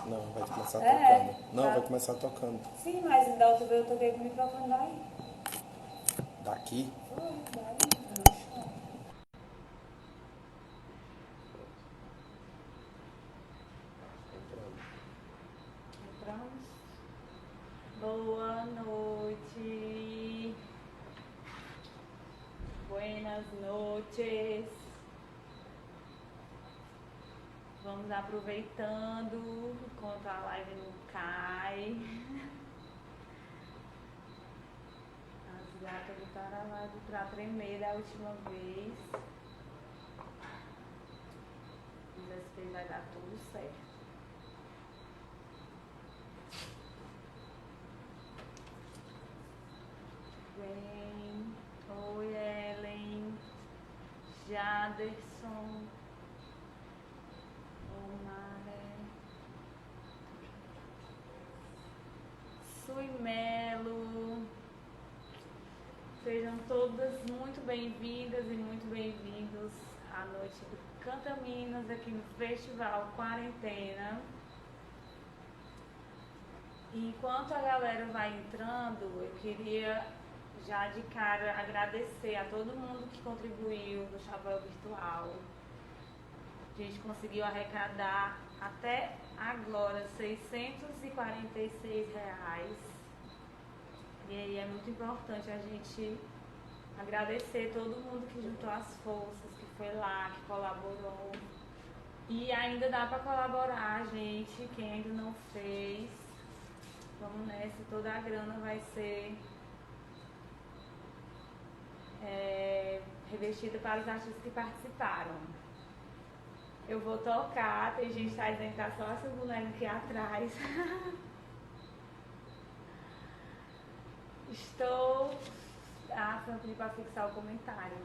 Não, vai começar É, tocando. Não, tá. vai começar tocando. Sim, mas da outra vez eu toquei com o microfone daí. Daqui. Foi, daí, no chão. Entramos. Boa noite. Buenas noches. Vamos aproveitando enquanto a live não cai. As gatas botaram a live pra tremer da última vez. Dessa vez vai dar tudo certo. Bem. Oi, Ellen. Jaderson. Omaré. Sui Melo. Sejam todas muito bem-vindas e muito bem-vindos à noite do Canta Minas aqui no Festival Quarentena. Enquanto a galera vai entrando, eu queria já de cara agradecer a todo mundo que contribuiu no Chapéu Virtual. A gente conseguiu arrecadar até agora R$ 646. E aí é muito importante a gente agradecer todo mundo que juntou as forças, que foi lá, que colaborou. E ainda dá para colaborar, gente, quem ainda não fez. Vamos nessa, toda a grana vai ser revestida para os artistas que participaram. Eu vou tocar, tem gente que tá dizendo que tá só essa boneca aqui atrás. Estou... Ah, Fran pediu para fixar o comentário.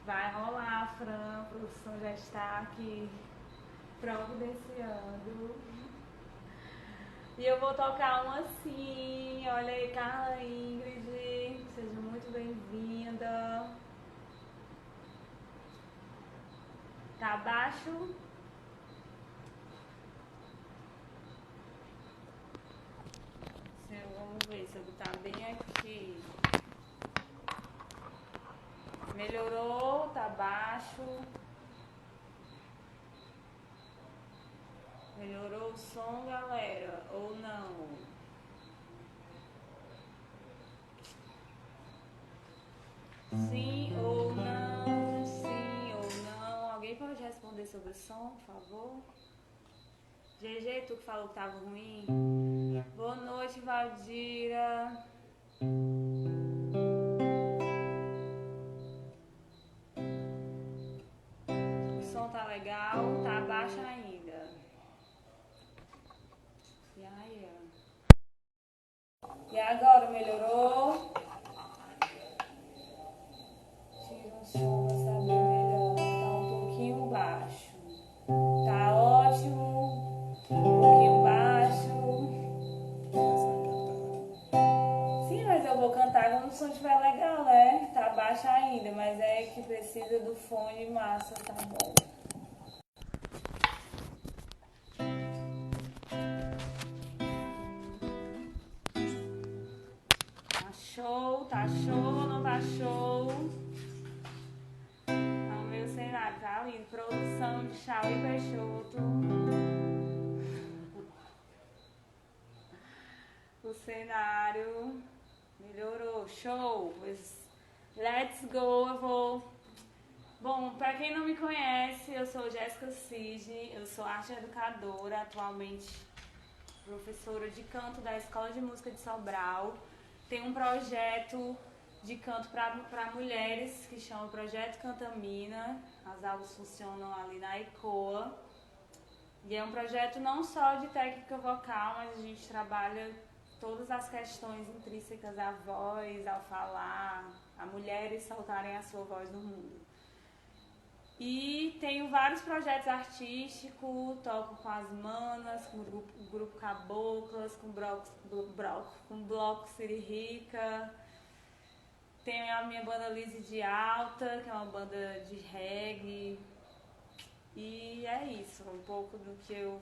Vai rolar, Fran, a produção já está aqui providenciando. E eu vou tocar uma assim. Olha aí, Carla Ingrid, seja muito bem-vinda. Tá baixo? Vamos ver se eu botar bem aqui. Melhorou? Tá baixo? Melhorou o som, galera? Ou não? Sim ou não? Sim ou não? Alguém pode responder sobre o som, por favor? GG, tu que falou que tava ruim? Boa noite, Valdira. O som tá legal? Tá baixo ainda. E agora, melhorou? Tira o som pra saber melhor. Tá um pouquinho baixo. Tá ótimo. Um pouquinho baixo. Sim, mas eu vou cantar quando o som estiver legal, né? Tá baixo ainda, mas é que precisa do fone massa, tá bom. Tá show ou não tá show? O meu cenário tá lindo. Produção de Chau e Peixoto. O cenário melhorou. Show! Let's go! Eu vou... Bom, pra quem não me conhece, eu sou Jéssica Cisne. Eu sou arte educadora, atualmente professora de canto da Escola de Música de Sobral. Tem um projeto de canto para mulheres que chama Projeto Canta Mina. As aulas funcionam ali na ECOA. E é um projeto não só de técnica vocal, mas a gente trabalha todas as questões intrínsecas à voz, ao falar, a mulheres soltarem a sua voz no mundo. E tenho vários projetos artísticos, toco com as manas, com o grupo Caboclas, com Bloco Siririca. Tenho a minha banda Lise de Alta, que é uma banda de reggae. E é isso, um pouco do que eu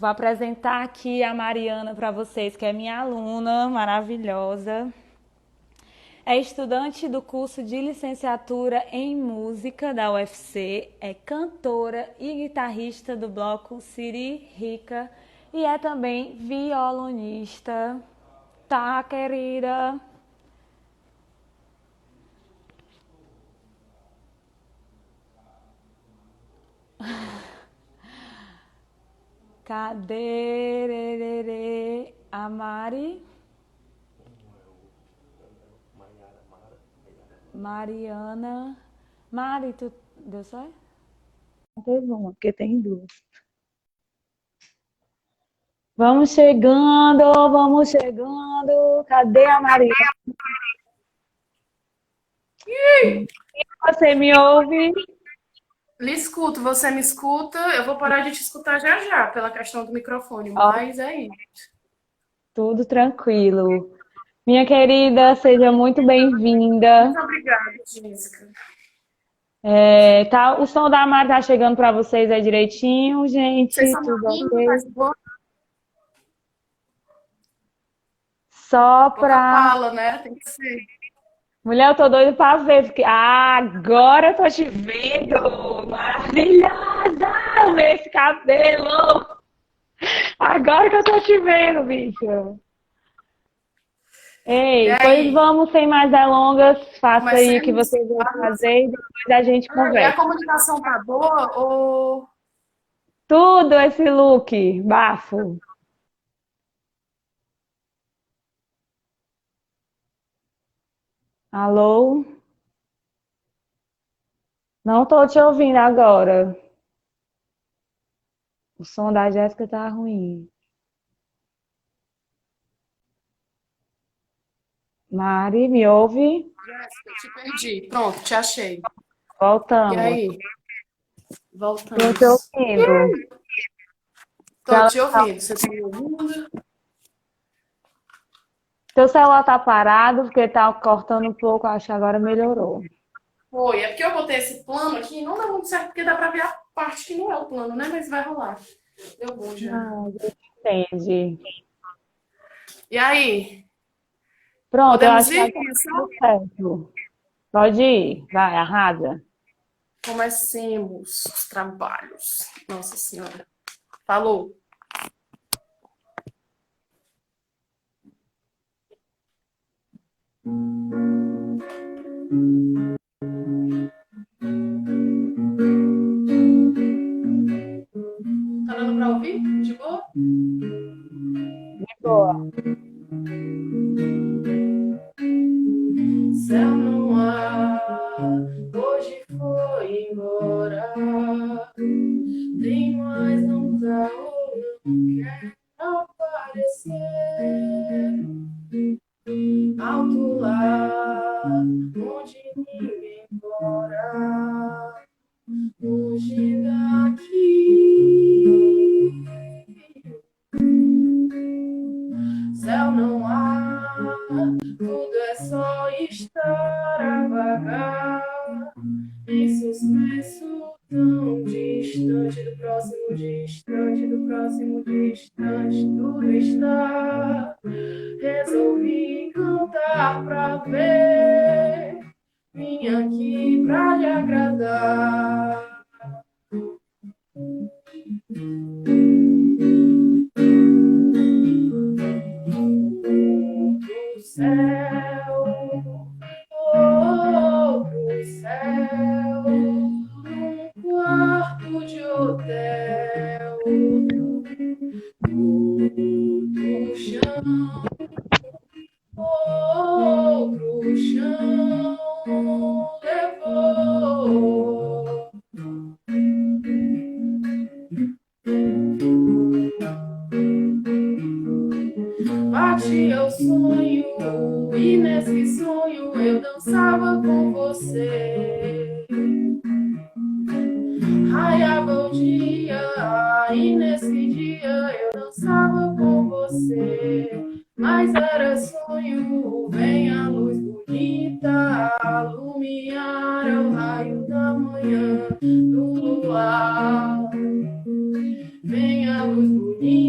Vou apresentar aqui a Mariana para vocês, que é minha aluna maravilhosa. É estudante do curso de licenciatura em música da UFC, é cantora e guitarrista do bloco Siri Rica e é também violonista. Tá, querida? Cadê a Mari? Mariana. Mari, tu deu certo? Teve uma, porque tem duas. Vamos chegando, vamos chegando. Cadê a Mariana? Você me ouve? Lhe escuto, você me escuta? Eu vou parar de te escutar já já, pela questão do microfone, mas é isso. Tudo tranquilo. Minha querida, seja muito bem-vinda. Muito obrigada, Jéssica. O som da Mari tá chegando para vocês aí direitinho, gente? Vocês são Tudo ouvindo? ok? Tá de boa? Só Pouca pra... fala, né? Tem que ser. Mulher, eu tô doida pra ver, porque agora eu tô te vendo! Maravilhosa! Vê esse cabelo! Agora que eu tô te vendo, bicho! Ei, E pois aí? vamos sem mais delongas, faça aí o que Comecemos? vocês vão fazer e depois a gente E a conversa. comunicação tá boa ou... Tudo esse look, bafo. Alô? Não tô te ouvindo agora. O som da Jéssica tá ruim. Mari, me ouve? Jéssica, te perdi. Pronto, te achei. E Voltamos. aí? Tô te Voltamos. ouvindo. Tô te ouvindo. Você tá me ouvindo? Teu celular tá parado porque tá cortando um pouco, acho que agora melhorou. Foi, é porque eu botei esse plano aqui e não dá muito certo, porque dá pra ver a parte que não é o plano, né? Mas vai rolar. Deu bom já. Ah, entendi. E aí? Pronto, eu Podemos acho que ir? agora Começar? tá certo. Pode ir, vai, arrasa. Comecemos os trabalhos. Nossa Senhora. Falou. Tá dando pra ouvir? De boa? De boa. Céu não há, hoje foi embora. Tem mais, não tá ou não quer aparecer. Alto lá, onde ninguém mora. Longe daqui. Céu não há, tudo é só estar a vagar. Em suspenso tão distante do próximo distante, do próximo distante, tudo está. Resolvi cantar pra ver, vim aqui pra lhe agradar. Pro céu, oh, pro céu, num quarto de hotel, pro chão, oh, pro chão, levou. Batia o sonho, e nesse sonho eu dançava com você. Raiava o dia, e nesse dia eu dançava com você. Mas era sonho, vem a luz bonita, alumiar o raio da manhã do luar. Vem a luz bonita.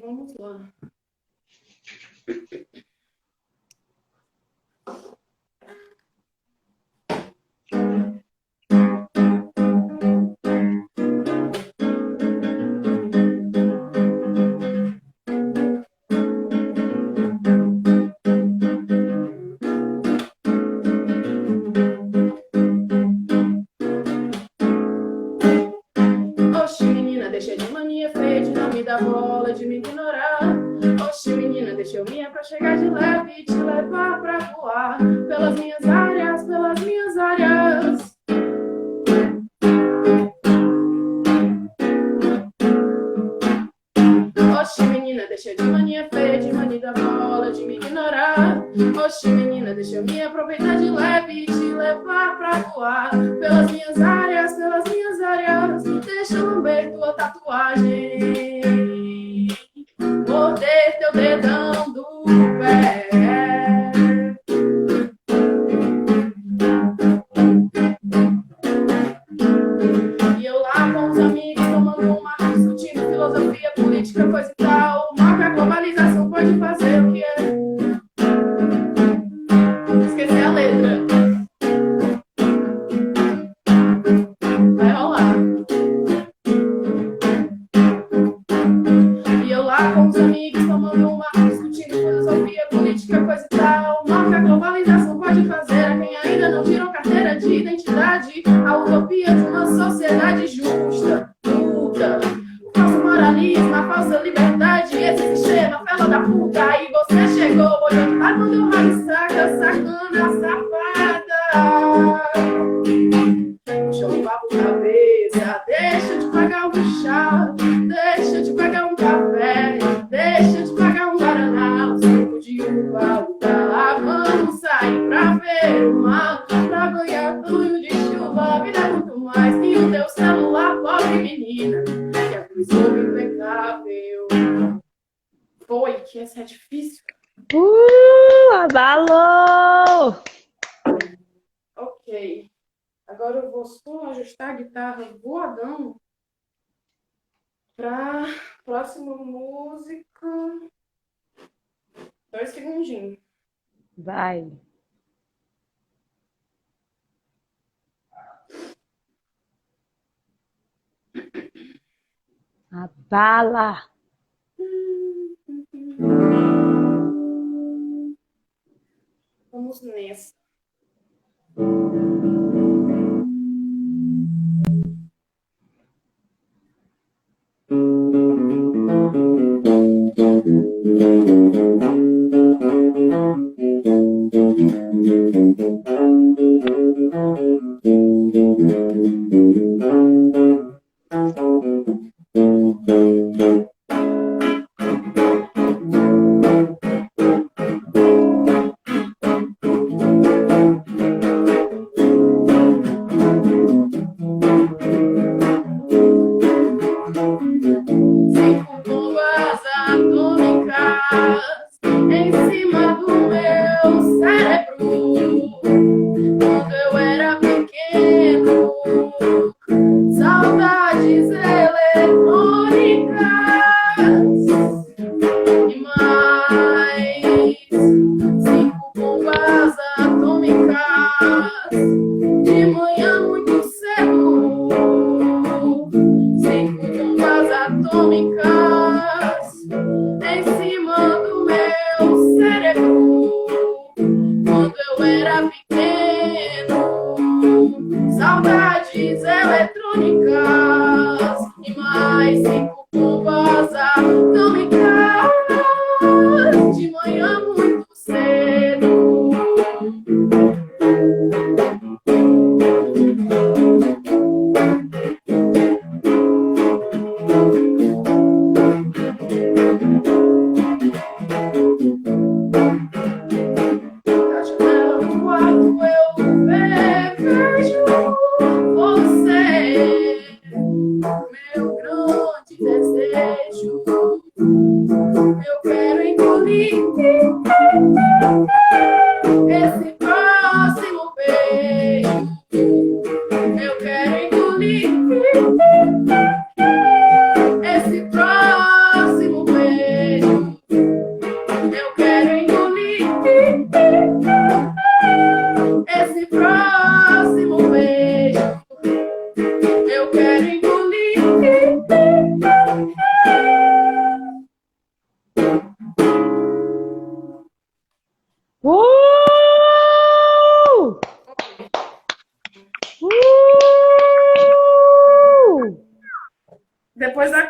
Vamos lá. Oxe, menina, deixa de mania feia, de não me dar bola, de me ignorar. Oxe, menina, deixa eu minha pra chegar de leve e te levar pra voar pelas minhas áreas, pelas minhas áreas. Oxe, menina, deixa de mania feia, de mania da bola, de me ignorar. Oxe, menina, deixa eu me aproveitar de leve e te levar pra voar pelas minhas áreas, pelas minhas áreas. Deixa eu lamber tua tatuagem, morder teu dedão do pé. E eu lá com os amigos tomando uma, discutindo filosofia, política, coisa e tal. Mal que a globalização pode fazer o que é. Esqueci a letra. Vai rolar. E eu lá com os amigos tomando uma, discutindo filosofia, política, coisa e tal. Mal que a globalização pode fazer a quem ainda não tirou carteira de identidade. A utopia de uma sociedade justa, puta. O falso moralismo, a falsa liberdade, esse sistema, fela da puta. Aí você chegou, olhando para quando eu raiz saca, sacana, safada. Puxa um papo cabeça, deixa eu te pagar um chá, deixa eu te pagar um café, deixa eu te pagar um guaraná, um suco de uva, tá? Vamos sair pra ver o mar, pra ganhar banho de chuva, vida é muito mais que o teu celular, pobre menina, que a cruz sob impecável. Foi, que essa é difícil. Abalou! Ok. Agora eu vou só ajustar a guitarra voadão pra próxima música. 2 segundinhos. Vai. Abala! Vamos nessa. Cinco bombas atômicas em cima do meu cérebro. Quando eu era pequeno, saudades eletrônicas e mais 5 bombas atômicas de manhã muito cedo. 5 bombas atômicas em cima do meu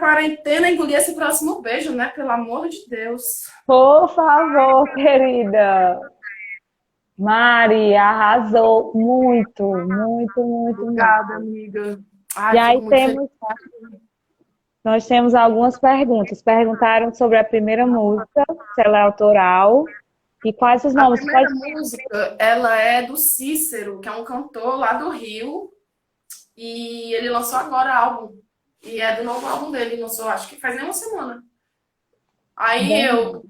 quarentena engolir esse próximo beijo, né? Pelo amor de Deus. Por favor, querida. Mari, arrasou muito, muito, muito, Obrigada, muito. amiga. E Ai, aí fico muito feliz. nós temos algumas perguntas. Perguntaram sobre a primeira música, se ela é autoral, e quais os A nomes. primeira música, ela é do Cícero, que é um cantor lá do Rio, e ele lançou agora álbum. E é do novo álbum dele, ele lançou, acho que faz nem uma semana. Aí eu,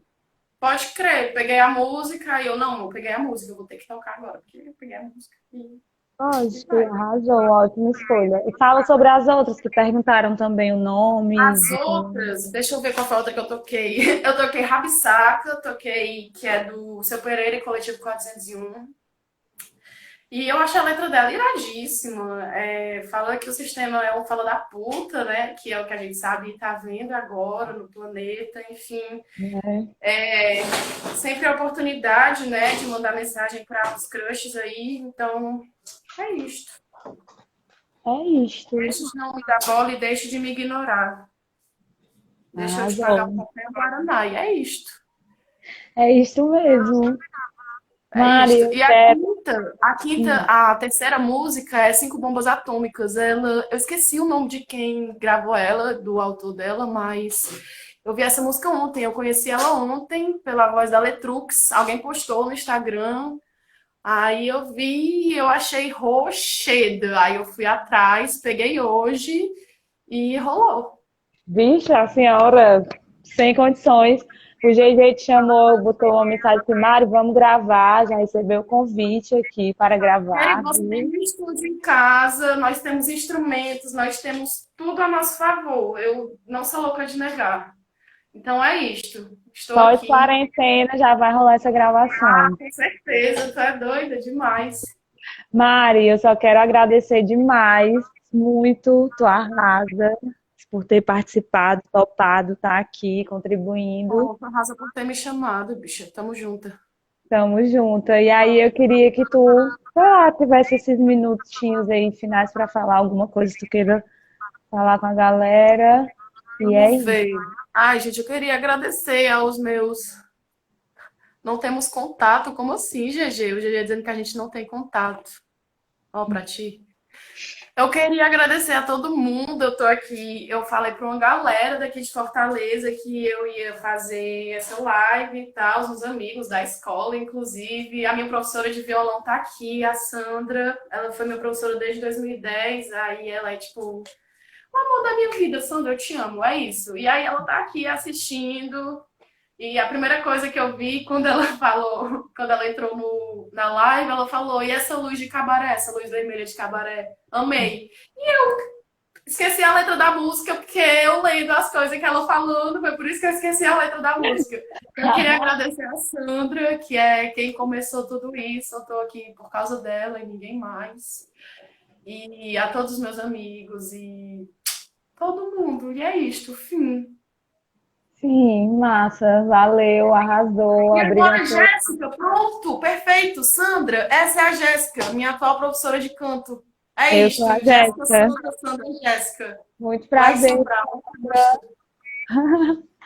pode crer, peguei a música, e eu, não, eu peguei a música, eu vou ter que tocar agora, porque eu peguei a música. E Lógico, vai. arrasou, ótima escolha. E fala sobre as outras que perguntaram também o nome. As outras, deixa eu ver qual foi a outra que eu toquei. Eu toquei Rabissaca, toquei, que é do Seu Pereira e Coletivo 401. E eu achei a letra dela iradíssima. Fala que o sistema é um fala da puta, né? Que é o que a gente sabe e tá vendo agora no planeta, enfim. Né? Sempre a oportunidade, né, de mandar mensagem para os crushes aí. Então, é isto. É isto. Deixe de não me dar bola e deixe de me ignorar. Deixa eu te pagar um Arrasou. papel Guaraná. E é isto. É isto mesmo. É Mari, isto. eu E quero. a terceira música é Cinco Bombas Atômicas. Eu esqueci o nome de quem gravou ela, do autor dela, mas eu vi essa música ontem. Eu conheci ela ontem pela voz da Letrux. Alguém postou no Instagram. Aí eu vi e eu achei rocheda. Aí eu fui atrás, peguei hoje e rolou. Vixe, a senhora, sem condições. O GG te chamou, botou uma mensagem assim, Mari, vamos gravar. Já recebeu o convite aqui para E gravar, você tem viu? um estúdio em casa, nós temos instrumentos, nós temos tudo a nosso favor. Eu não sou louca de negar. Então é isto. Estou Pós aqui. quarentena já vai rolar essa Ah, gravação. com certeza, tu é doida demais. Mari, eu só quero agradecer demais, muito, tu arrasa por ter participado, topado, estar aqui, contribuindo. Oh, arrasa por ter me chamado, bicha. Tamo junta. Tamo junto. E aí eu queria que tu, sei lá, tivesse esses minutinhos aí finais para falar alguma coisa que tu queira falar com a galera. E é Vamos isso. ver. Ai, gente, eu queria agradecer aos meus. Não temos contato? Como assim, GG? O GG dizendo que a gente não tem contato. Ó, pra ti. Eu queria agradecer a todo mundo. Eu tô aqui. Eu falei para uma galera daqui de Fortaleza que eu ia fazer essa live e tal, os meus amigos da escola, inclusive. A minha professora de violão tá aqui, a Sandra. Ela foi minha professora desde 2010. Aí ela é tipo, o amor da minha vida, Sandra, eu te amo. É isso. E aí ela tá aqui assistindo. E a primeira coisa que eu vi quando ela falou, quando ela entrou na live, ela falou: e essa luz de cabaré, essa luz vermelha de cabaré? Amei. E eu esqueci a letra da música, porque eu lendo as coisas que ela falando, foi por isso que eu esqueci a letra da música. Eu queria agradecer a Sandra, que é quem começou tudo isso. Eu tô aqui por causa dela e ninguém mais. E a todos os meus amigos e todo mundo. E é isto, fim. Sim, massa, valeu, arrasou, E abriu agora, a sua. Jéssica, pronto, perfeito. Sandra, essa é a Jéssica, minha atual professora de canto. É Eu sou isto, a Jéssica, Jéssica. Sandra, Sandra e Jéssica. Muito Lá em prazer. Sobral.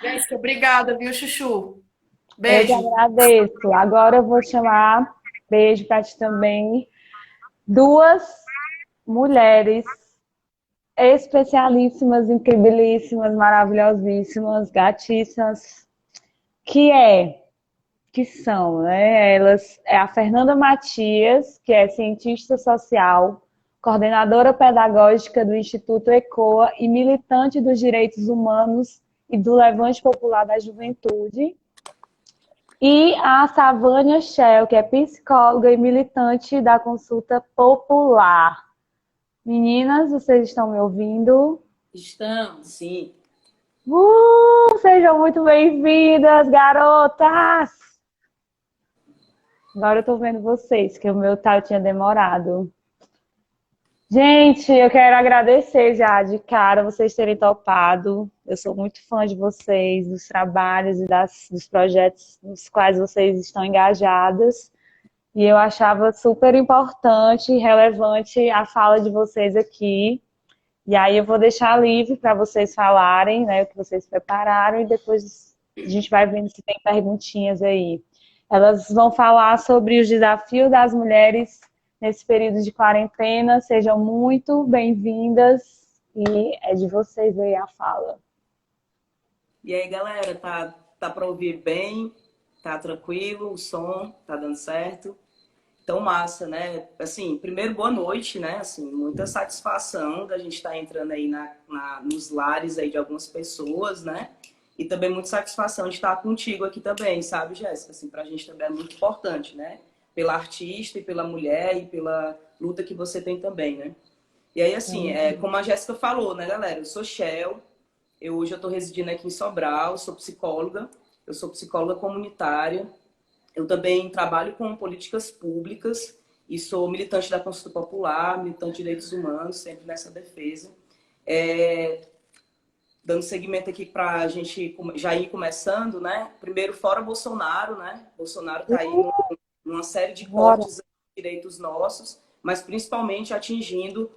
Jéssica, obrigada, viu, Chuchu? Eu que Beijo. agradeço. Agora eu vou chamar, beijo para ti também, duas mulheres especialíssimas, incribilíssimas, maravilhosíssimas, gatíssimas, que é, que são, né? Elas é a Fernanda Matias, que é cientista social, coordenadora pedagógica do Instituto ECOA e militante dos direitos humanos e do Levante Popular da Juventude. E a Savânia Shell, que é psicóloga e militante da Consulta Popular. Meninas, vocês estão me ouvindo? Estamos, sim. Sejam muito bem-vindas, garotas! Agora eu tô vendo vocês, que o meu tal tinha demorado. Gente, eu quero agradecer já de cara vocês terem topado. Eu sou muito fã de vocês, dos trabalhos e dos projetos nos quais vocês estão engajadas. E eu achava super importante e relevante a fala de vocês aqui. E aí eu vou deixar livre para vocês falarem, né, o que vocês prepararam e depois a gente vai vendo se tem perguntinhas aí. Elas vão falar sobre os desafios das mulheres nesse período de quarentena. Sejam muito bem-vindas e é de vocês aí a fala. E aí, galera, tá para ouvir bem? Tá tranquilo? O som tá dando certo? Então, massa, né? Assim, primeiro, boa noite, né? Assim, muita satisfação da gente estar entrando aí nos lares aí de algumas pessoas, né? E também muita satisfação de estar contigo aqui também, sabe, Jéssica? Assim, pra gente também é muito importante, né? Pela artista e pela mulher e pela luta que você tem também, né? E aí, assim, como a Jéssica falou, né, galera? Eu sou Shell, hoje eu tô residindo aqui em Sobral, sou psicóloga, eu sou psicóloga comunitária, eu também trabalho com políticas públicas e sou militante da Consulta Popular, militante de direitos humanos, sempre nessa defesa. Dando seguimento aqui para a gente já ir começando, né? Primeiro, fora Bolsonaro, né? Bolsonaro está aí numa série de cortes de direitos nossos, mas principalmente atingindo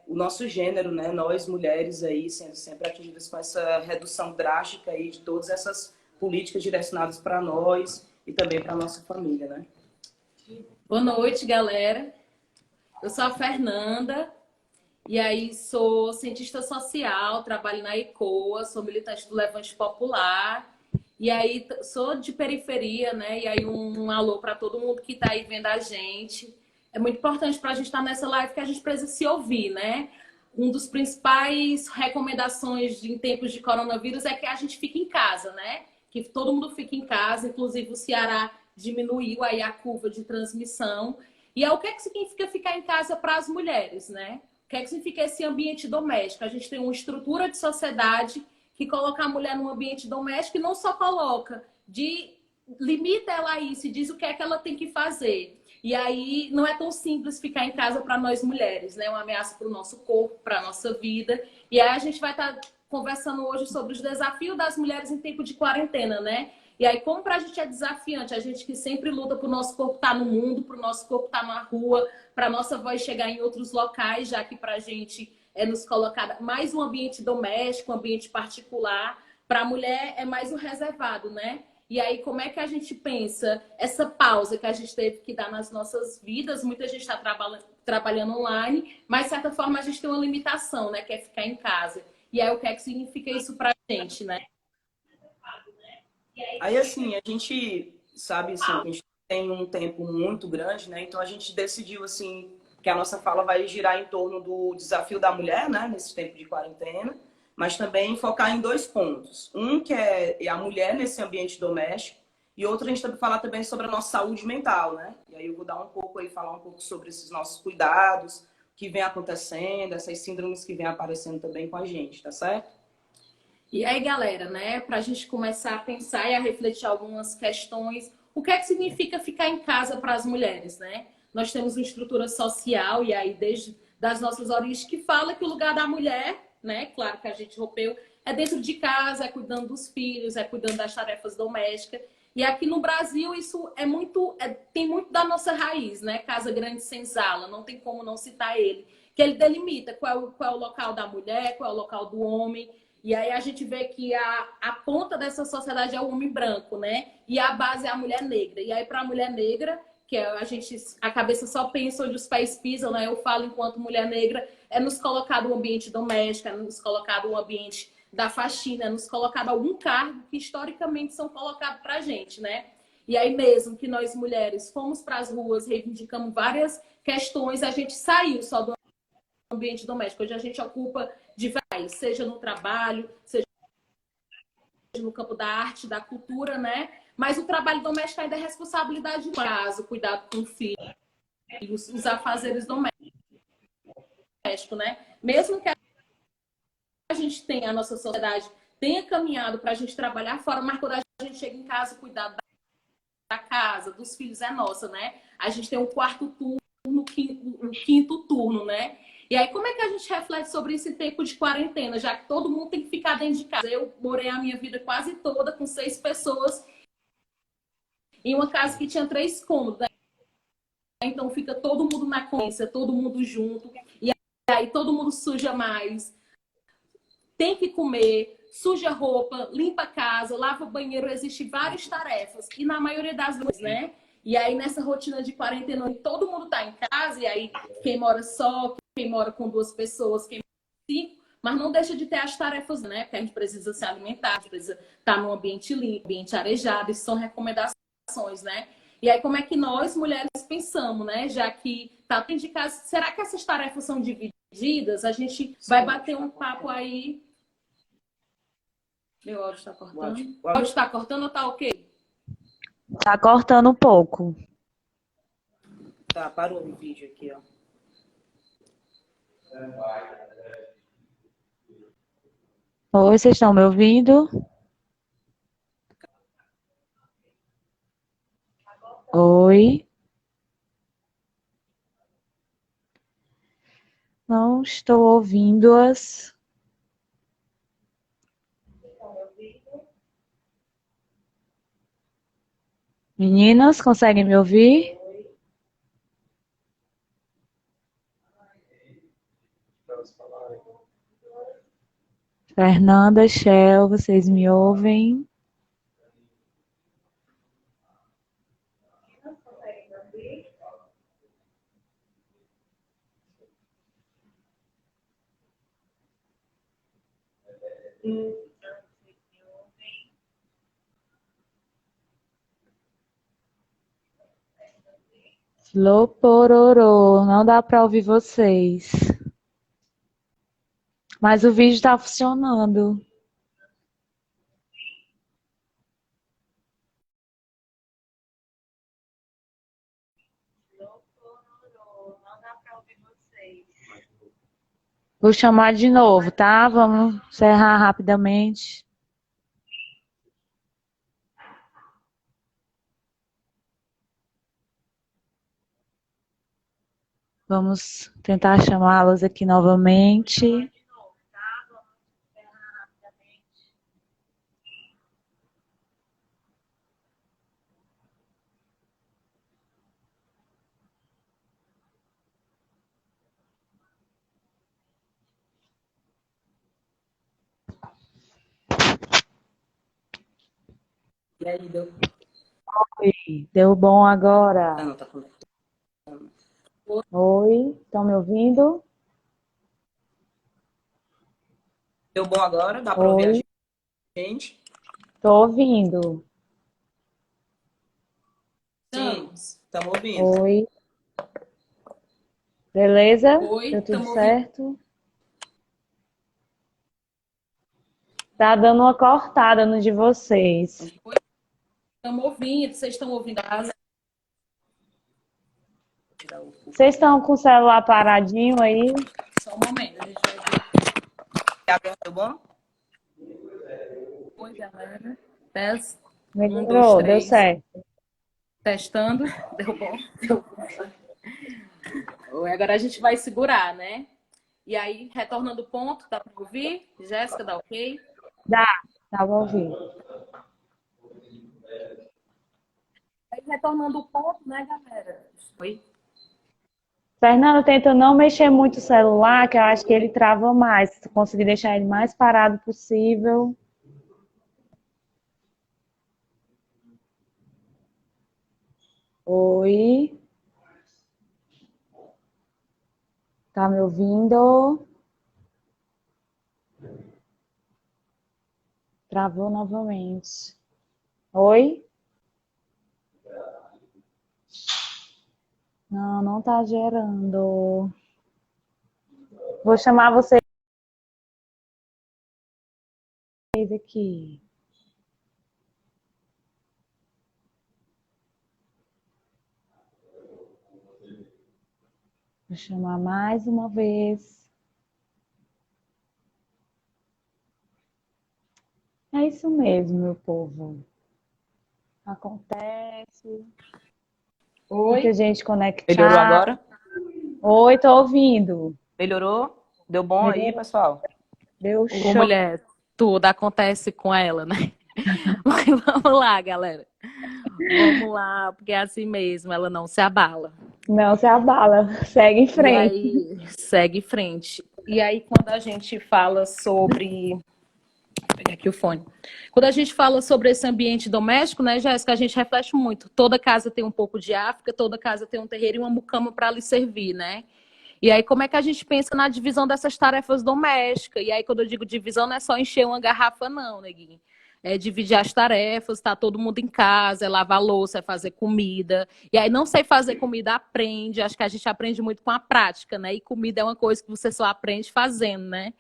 o nosso gênero, né? Nós, mulheres, aí, sendo sempre atingidas com essa redução drástica aí de todas essas políticas direcionadas para nós e também para a nossa família, né? Boa noite, galera. Eu sou a Fernanda. E aí sou cientista social, trabalho na ECOA, sou militante do Levante Popular. E aí sou de periferia, né? E aí um alô para todo mundo que está aí vendo a gente. É muito importante para a gente estar nessa live que a gente precisa se ouvir, né? Um dos principais recomendações em tempos de coronavírus é que a gente fique em casa, né? Que todo mundo fique em casa, inclusive o Ceará diminuiu aí a curva de transmissão. E é o que significa ficar em casa para as mulheres, né? O que significa esse ambiente doméstico? A gente tem uma estrutura de sociedade que coloca a mulher num ambiente doméstico e não só coloca, limita ela a isso e diz o que é que ela tem que fazer. E aí não é tão simples ficar em casa para nós mulheres, né? É uma ameaça para o nosso corpo, para a nossa vida. E aí a gente vai estar conversando hoje sobre os desafios das mulheres em tempo de quarentena, né? E aí, como para a gente é desafiante, a gente que sempre luta para o nosso corpo estar no mundo, para o nosso corpo estar na rua, para a nossa voz chegar em outros locais, já que para a gente é nos colocar mais um ambiente doméstico, um ambiente particular. Para a mulher é mais um reservado, né? E aí, como é que a gente pensa essa pausa que a gente teve que dar nas nossas vidas? Muita gente está trabalhando online, mas, de certa forma, a gente tem uma limitação, né? Que é ficar em casa. E aí, o que é que significa isso para a gente, né? Aí, assim, a gente sabe, assim, que a gente tem um tempo muito grande, né? Então, a gente decidiu, assim, que a nossa fala vai girar em torno do desafio da mulher, né? Nesse tempo de quarentena, mas também focar em dois pontos. Um, que é a mulher nesse ambiente doméstico, e outro, a gente vai falar também sobre a nossa saúde mental, né? E aí eu vou dar um pouco aí, falar um pouco sobre esses nossos cuidados, o que vem acontecendo, essas síndromes que vem aparecendo também com a gente, tá certo? E aí, galera, né, para a gente começar a pensar e a refletir algumas questões, o que é que significa ficar em casa para as mulheres, né? Nós temos uma estrutura social, e aí desde das nossas origens, que fala que o lugar da mulher, né, claro que a gente rompeu, é dentro de casa, é cuidando dos filhos, é cuidando das tarefas domésticas. E aqui no Brasil isso tem muito da nossa raiz, né? Casa Grande Senzala, não tem como não citar ele, que ele delimita qual é o local da mulher, qual é o local do homem. E aí a gente vê que a ponta dessa sociedade é o homem branco, né? E a base é a mulher negra. E aí para a mulher negra, que a cabeça só pensa onde os pés pisam, né? Eu falo enquanto mulher negra, é nos colocar no ambiente doméstico, é nos colocar no ambiente da faxina, é nos colocar algum cargo que historicamente são colocados pra gente, né? E aí mesmo que nós mulheres fomos para as ruas, reivindicamos várias questões, a gente saiu só do ambiente doméstico. Hoje a gente ocupa diversos, seja no trabalho, seja no campo da arte, da cultura, né? Mas o trabalho doméstico ainda é responsabilidade do caso, cuidado com filhos, os afazeres domésticos, né? Mesmo que a gente tenha, a nossa sociedade tenha caminhado para a gente trabalhar fora, mas quando a gente chega em casa, cuidar da casa, dos filhos é nossa, né? A gente tem um quarto turno, um quinto turno, né? E aí, como é que a gente reflete sobre esse tempo de quarentena, já que todo mundo tem que ficar dentro de casa? Eu morei a minha vida quase toda com 6 pessoas em uma casa que tinha 3 cômodos, né? Então fica todo mundo na convivência, todo mundo junto. E aí todo mundo suja mais, tem que comer, suja roupa, limpa a casa, lava banheiro, existem várias tarefas. E na maioria das vezes, né? E aí nessa rotina de quarentena, todo mundo tá em casa, e aí quem mora só, quem mora com duas pessoas, quem mora com cinco, mas não deixa de ter as tarefas, né? Porque a gente precisa se alimentar, a gente precisa estar num ambiente limpo, ambiente arejado, isso são recomendações, né? E aí como é que nós, mulheres, pensamos, né? Já que tá dentro de casa, será que essas tarefas são divididas? A gente vai bater um papo aí. Meu áudio está cortando? O áudio está cortando ou tá ok? Tá cortando um pouco. Tá, parou o vídeo aqui, ó. Oi, vocês estão me ouvindo? Oi. Não estou ouvindo-as. Meninas, conseguem me ouvir? Fernanda, Shell, vocês me ouvem? Lopororô, não dá para ouvir vocês. Mas o vídeo está funcionando. Vou chamar de novo, tá? Vamos encerrar rapidamente. Vamos tentar chamá-las aqui novamente. E aí, deu? Oi, deu bom agora? Ah, não, tá falando. Oi, estão me ouvindo? Deu bom agora? Dá pra ouvir a Oi, gente? estou ouvindo. Sim, estamos ouvindo. Oi, beleza? Oi, Deu tudo estamos ouvindo. certo? Tá dando uma cortada no de vocês. Estamos ouvindo, vocês estão ouvindo? Vocês estão com o celular paradinho aí? Só um momento, a gente vai ver. Agora deu bom? Oi, galera. Teste. Melhorou, deu certo. Testando. Deu bom. Deu bom. Oi, agora a gente vai segurar, né? E aí, retornando o ponto, dá para ouvir? Jéssica, dá ok? Dá pra ouvir. Aí, retornando o ponto, né, galera? Oi? Fernando, tenta não mexer muito o celular, que eu acho que ele trava mais. Se tu conseguir deixar ele mais parado possível. Oi? Tá me ouvindo? Travou novamente. Oi? Não, não tá gerando. Vou chamar vocês aqui. Vou chamar mais uma vez. É isso mesmo, meu povo. Acontece. Muita Oi? gente conectada. Melhorou agora? Oi, tô ouvindo. Melhorou? Deu bom aí, pessoal? Deu Ô, show. mulher, tudo acontece com ela, né? Mas vamos lá, galera. Vamos lá, porque é assim mesmo, ela não se abala. Não se abala, segue em E frente. aí, segue em frente. E aí, quando a gente fala sobre. Vou pegar aqui o fone. Quando a gente fala sobre esse ambiente doméstico, né, Jéssica, a gente reflete muito. Toda casa tem um pouco de África, toda casa tem um terreiro e uma mucama para lhe servir, né? E aí, como é que a gente pensa na divisão dessas tarefas domésticas? E aí, quando eu digo divisão, não é só encher uma garrafa, não, neguinho. É dividir as tarefas, tá todo mundo em casa, é lavar louça, é fazer comida. E aí, não sei fazer comida, aprende. Acho que a gente aprende muito com a prática, né? E comida é uma coisa que você só aprende fazendo, né?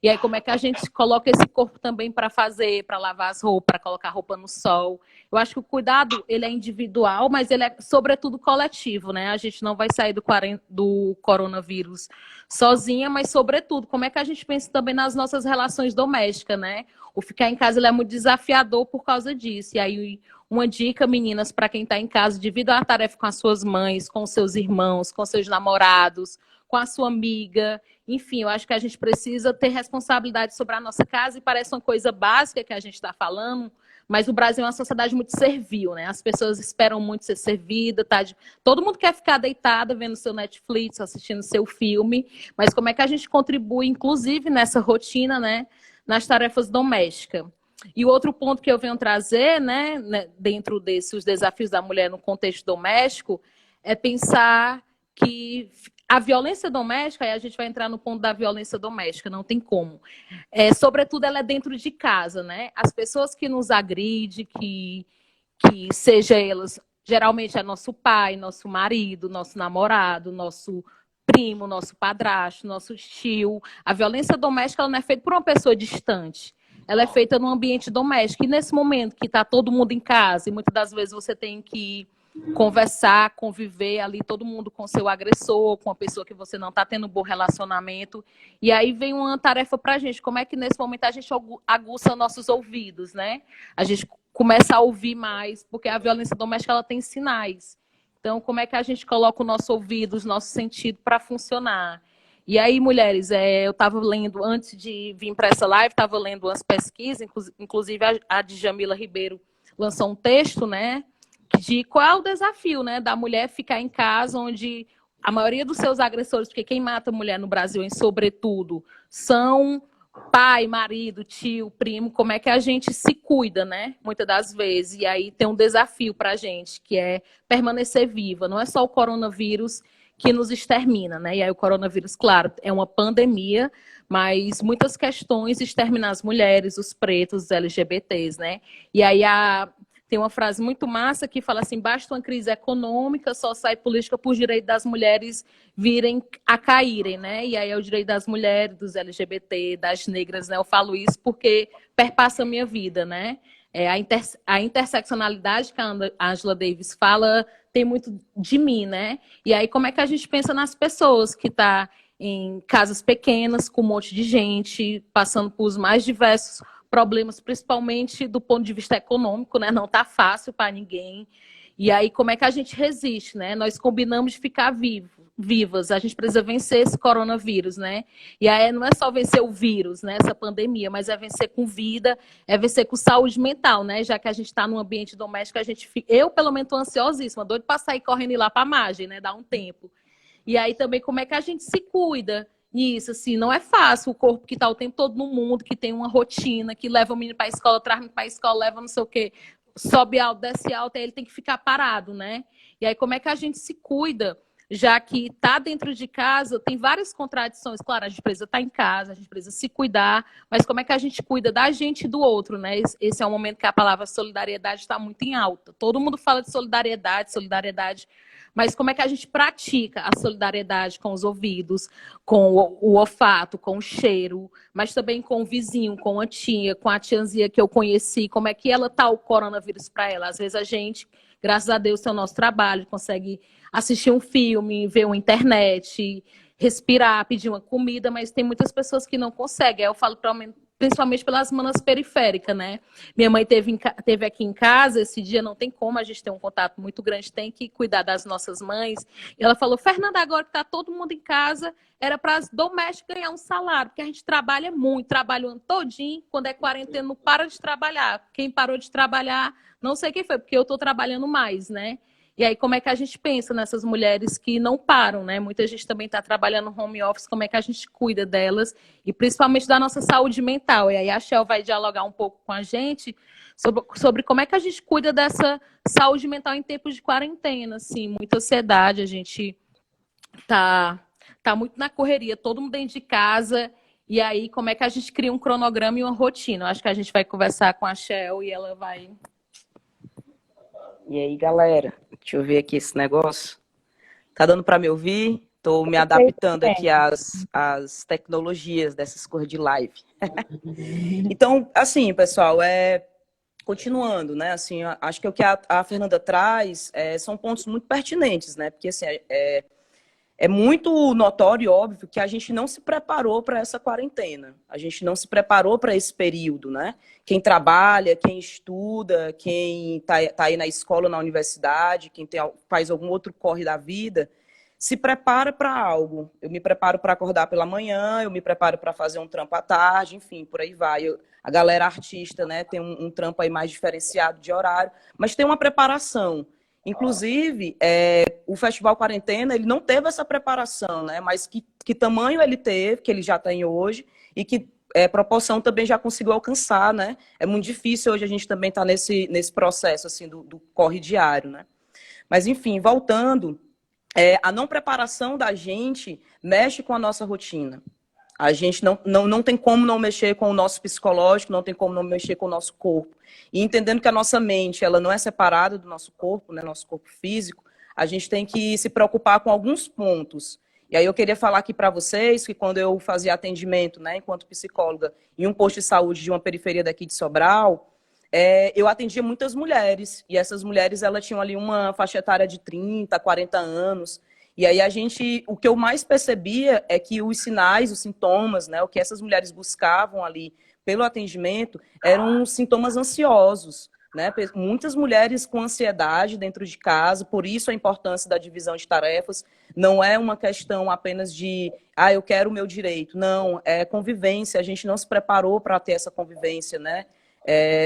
E aí, como é que a gente coloca esse corpo também para fazer, para lavar as roupas, para colocar roupa no sol? Eu acho que o cuidado, ele é individual, mas ele é, sobretudo, coletivo, né? A gente não vai sair do coronavírus sozinha, mas, sobretudo, como é que a gente pensa também nas nossas relações domésticas, né? O ficar em casa, ele é muito desafiador por causa disso. E aí, uma dica, meninas, para quem está em casa, divida a tarefa com as suas mães, com seus irmãos, com seus namorados, com a sua amiga. Enfim, eu acho que a gente precisa ter responsabilidade sobre a nossa casa e parece uma coisa básica que a gente está falando, mas o Brasil é uma sociedade muito servil, né? As pessoas esperam muito ser servida, tá? Todo mundo quer ficar deitada vendo seu Netflix, assistindo seu filme, mas como é que a gente contribui, inclusive, nessa rotina, né? Nas tarefas domésticas. E o outro ponto que eu venho trazer, né, dentro desses desafios da mulher no contexto doméstico, é pensar que a violência doméstica, aí a gente vai entrar no ponto da violência doméstica, não tem como. Sobretudo, ela é dentro de casa, né? As pessoas que nos agridem, que seja elas, geralmente é nosso pai, nosso marido, nosso namorado, nosso primo, nosso padrasto, nosso tio. A violência doméstica ela não é feita por uma pessoa distante. Ela é feita no ambiente doméstico. E nesse momento que está todo mundo em casa, e muitas das vezes você tem que conversar, conviver ali, todo mundo com seu agressor, com a pessoa que você não está tendo um bom relacionamento. E aí vem uma tarefa para a gente. Como é que nesse momento a gente aguça nossos ouvidos, né? A gente começa a ouvir mais, porque a violência doméstica ela tem sinais. Então, como é que a gente coloca o nosso ouvido, o nosso sentido para funcionar? E aí, mulheres, eu estava lendo, antes de vir para essa live, estava lendo umas pesquisas, inclusive a Djamila Ribeiro lançou um texto, né, de qual é o desafio, né, da mulher ficar em casa, onde a maioria dos seus agressores, porque quem mata a mulher no Brasil, em sobretudo, são pai, marido, tio, primo, como é que a gente se cuida, né, muitas das vezes. E aí tem um desafio para a gente, que é permanecer viva. Não é só o coronavírus que nos extermina, né? E aí o coronavírus, claro, é uma pandemia, mas muitas questões exterminam as mulheres, os pretos, os LGBTs, né? E aí tem uma frase muito massa que fala assim: basta uma crise econômica, só sai política por direito das mulheres virem a caírem, né? E aí é o direito das mulheres, dos LGBT, das negras, né? Eu falo isso porque perpassa a minha vida, né? A interseccionalidade que a Angela Davis fala tem muito de mim, né? E aí como é que a gente pensa nas pessoas que estão em casas pequenas, com um monte de gente, passando por os mais diversos problemas, principalmente do ponto de vista econômico, né? Não tá fácil para ninguém. E aí, como é que a gente resiste, né? Nós combinamos de ficar vivas, a gente precisa vencer esse coronavírus, né? E aí não é só vencer o vírus, né? Essa pandemia, mas é vencer com vida, é vencer com saúde mental, né? Já que a gente está num ambiente doméstico, eu, pelo menos, estou ansiosíssima, doido para sair correndo e ir lá para a margem, né? Dar um tempo. E aí também, como é que a gente se cuida nisso, assim, não é fácil o corpo que está o tempo todo no mundo, que tem uma rotina, que leva o menino para a escola, traz o menino para a escola, leva não sei o quê, sobe alto, desce alto, aí ele tem que ficar parado, né? E aí como é que a gente se cuida, já que está dentro de casa, tem várias contradições, claro, a gente precisa estar em casa, a gente precisa se cuidar, mas como é que a gente cuida da gente e do outro, né? Esse é um momento que a palavra solidariedade está muito em alta. Todo mundo fala de solidariedade, mas como é que a gente pratica a solidariedade com os ouvidos, com o olfato, com o cheiro, mas também com o vizinho, com a tia, com a tiazinha que eu conheci, como é que ela tá o coronavírus para ela? Às vezes a gente, graças a Deus, tem o nosso trabalho, consegue assistir um filme, ver uma internet, respirar, pedir uma comida, mas tem muitas pessoas que não conseguem. Eu falo principalmente pelas manas periféricas, né? Minha mãe teve aqui em casa, esse dia não tem como, a gente tem um contato muito grande, tem que cuidar das nossas mães. E ela falou: Fernanda, agora que está todo mundo em casa, era para as domésticas ganhar um salário, porque a gente trabalha muito, trabalha o ano todinho, quando é quarentena não para de trabalhar. Quem parou de trabalhar, não sei quem foi, porque eu estou trabalhando mais, né? E aí, como é que a gente pensa nessas mulheres que não param, né? Muita gente também está trabalhando no home office, como é que a gente cuida delas e principalmente da nossa saúde mental. E aí a Shell vai dialogar um pouco com a gente sobre como é que a gente cuida dessa saúde mental em tempos de quarentena, assim, muita ansiedade, a gente tá muito na correria, todo mundo dentro de casa. E aí, como é que a gente cria um cronograma e uma rotina? Eu acho que a gente vai conversar com a Shell e ela vai... E aí, galera, deixa eu ver aqui esse negócio. Tá dando para me ouvir? Estou me adaptando aqui às tecnologias dessas coisas de live. Então, assim, pessoal, continuando, né? Assim, acho que o que a Fernanda traz são pontos muito pertinentes, né? Porque assim, é muito notório e óbvio que a gente não se preparou para essa quarentena. A gente não se preparou para esse período, né? Quem trabalha, quem estuda, quem tá aí na escola, na universidade, quem faz algum outro corre da vida, se prepara para algo. Eu me preparo para acordar pela manhã, eu me preparo para fazer um trampo à tarde, enfim, por aí vai. A galera artista, né, tem um trampo aí mais diferenciado de horário, mas tem uma preparação. Inclusive, o Festival Quarentena, ele não teve essa preparação, né? Mas que tamanho ele teve, que ele já tem hoje, e que proporção também já conseguiu alcançar, né? É muito difícil hoje a gente também estar nesse processo, assim, do corre diário, né? Mas, enfim, voltando, a não preparação da gente mexe com a nossa rotina. A gente não tem como não mexer com o nosso psicológico, não tem como não mexer com o nosso corpo. E entendendo que a nossa mente ela não é separada do nosso corpo, né, nosso corpo físico, a gente tem que se preocupar com alguns pontos. E aí eu queria falar aqui para vocês que quando eu fazia atendimento, né, enquanto psicóloga, em um posto de saúde de uma periferia daqui de Sobral, eu atendia muitas mulheres. E essas mulheres elas tinham ali uma faixa etária de 30, 40 anos. E aí o que eu mais percebia é que os sinais, os sintomas, né, o que essas mulheres buscavam ali pelo atendimento eram sintomas ansiosos, né? Muitas mulheres com ansiedade dentro de casa, por isso a importância da divisão de tarefas. Não é uma questão apenas de, eu quero o meu direito. Não, é convivência, a gente não se preparou para ter essa convivência, né?